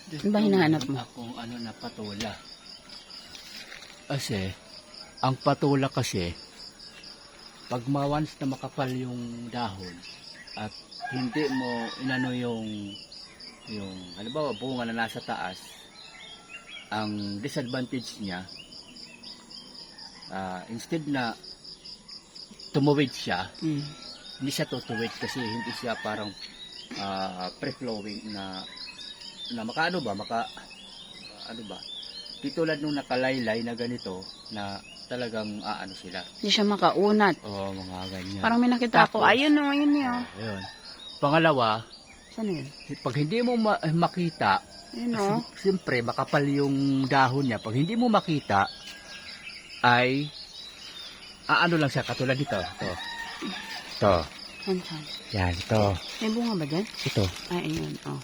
Ano ba hinahanap mo? Akong na patula. Kasi, ang patula kasi, pag once na makapal yung dahon, at hindi mo inano yung halimbawa bunga na nasa taas, ang disadvantage niya, instead na tumuwid siya, hindi siya tutuwid kasi hindi siya parang free-flowing na makaano ba, di tulad nung nakalaylay na ganito na talagang sila. Hindi siya makaunat. Oo, mga ganyan. Parang may nakita ko. Tapos, Ayun o, ayun niya. Ayun. Pangalawa, Saan yun? pag hindi mo makita, Ayun o. siyempre makapal yung dahon niya. Pag hindi mo makita, ay lang siya, katulad dito. Ito. Saan? Yan, ito. May bunga ba dyan? Ito. Ay, ayun. Oh.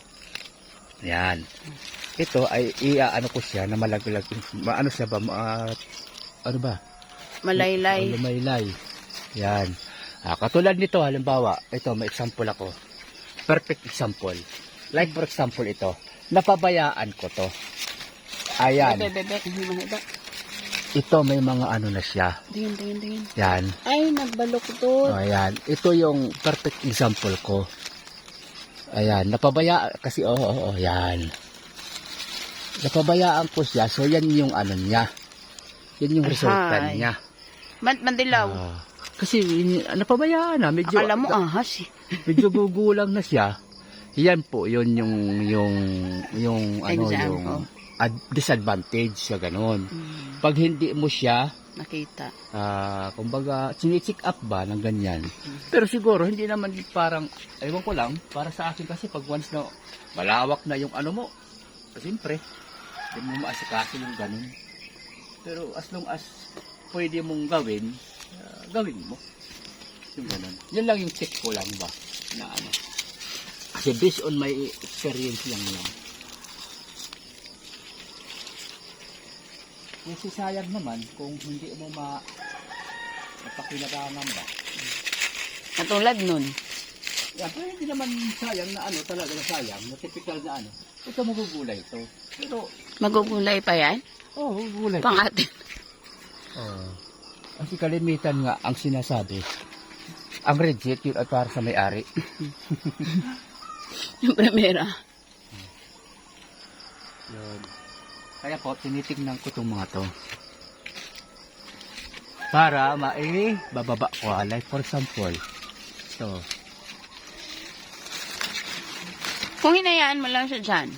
Yan. Ito ay ko siya na malaglag. Siya ba? Ano ba? Malaylay. Lumaylay. Yan. Katulad nito, halimbawa, ito, may example ako. Perfect example. Like for example ito, napabayaan ko to. Ayan. Bebe. Ito may mga na siya. Tingin. Yan. Ay, nagbalok to. Ayan. Ito yung perfect example ko. Ayan. Napabayaan kasi, yan. Napabayaan ko siya. So, yan yung niya. Yan yung resulta niya. Mandilaw. Kasi napabayaan na. Medyo, Akala mo ahas eh. medyo gugulang na siya. Yan po, yun yung disadvantage sa ganun. Pag hindi mo siya nakita. Kumbaga, sinicheck up ba ng ganyan. Pero siguro, hindi naman parang, ewan ko lang, para sa akin kasi pag once na malawak na yung mo, siyempre, hindi mo maasikaso yung ganun. Pero as long as pwede mong gawin, gawin mo. Yung ganun. Yan lang yung check ko lang ba, na Kasi based on my experience lang yan. Kasi sayang naman kung hindi mo mapakinabangan ba. Katulad nun. Yeah, pero hindi naman sayang na talaga na sayang, na typical na ito magugulay ito. Pero, Magugulay pa yan? gugulay. Pang atin. Kasi kalimitan nga ang sinasabi, ang reject yun at para sa may-ari. Yung primera. Yun. Kaya po, tinitignan ko itong mga to. Para bababa ko. Like for example, ito. Kung hinayaan mo lang siya dyan,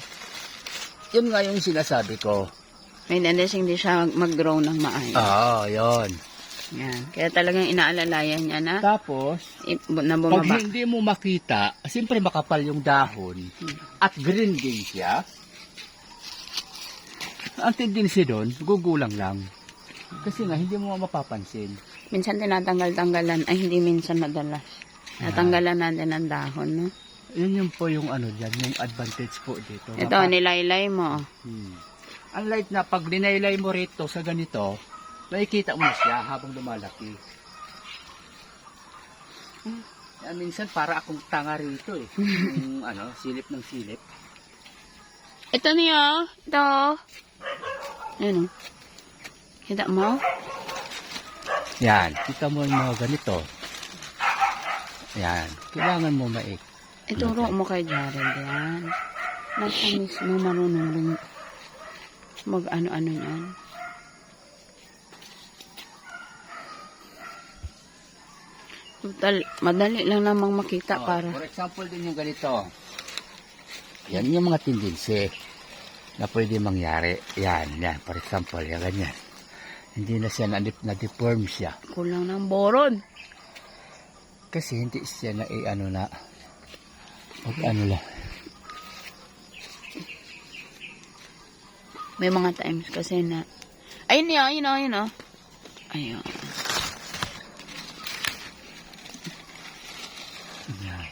Yun nga yung sinasabi ko. may tendency hindi siya mag-grow ng maayos. Yun. Yan. Kaya talagang inaalalayan niya na, Tapos, na pag bumaba. hindi mo makita, siyempre makapal yung dahon at green din siya. Ang tendency doon, gugulang lang. Kasi nga, hindi mo mapapansin. Minsan tinatanggal-tanggalan, ay hindi minsan madalas. Natanggalan natin ang dahon, no? Yun yung po yung dyan, yung advantage po dito. Ito, nilaylay mo. Unlike na pag linaylay mo rito sa ganito, nakikita mo na siya habang lumalaki. Minsan para akong tanga rito eh. Yung silip ng silip. Ito niya, ito. Ayan o. Kita mo? Yan, kita mo yung mga ganito. Yan, kailangan mo Ituro mo kay Jared yan. Nasa mismo marunong mag-ano-ano yan. Total, madali lang namang makita para. For example din yung ganito. Yan yung mga tendency na pwede mangyari. Yan. For example, yan ganyan. Hindi na siya na-deform siya. Kulang ng boron. Kasi hindi siya na lang. May mga times kasi na, ayun o. Ayun. Yan.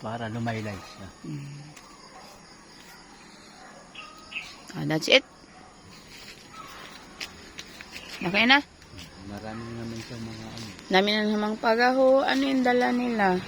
Para lumaylay siya. That's it. Okay na? Marami naman sa mga Dami na namang pagaho. Ano yung dala nila?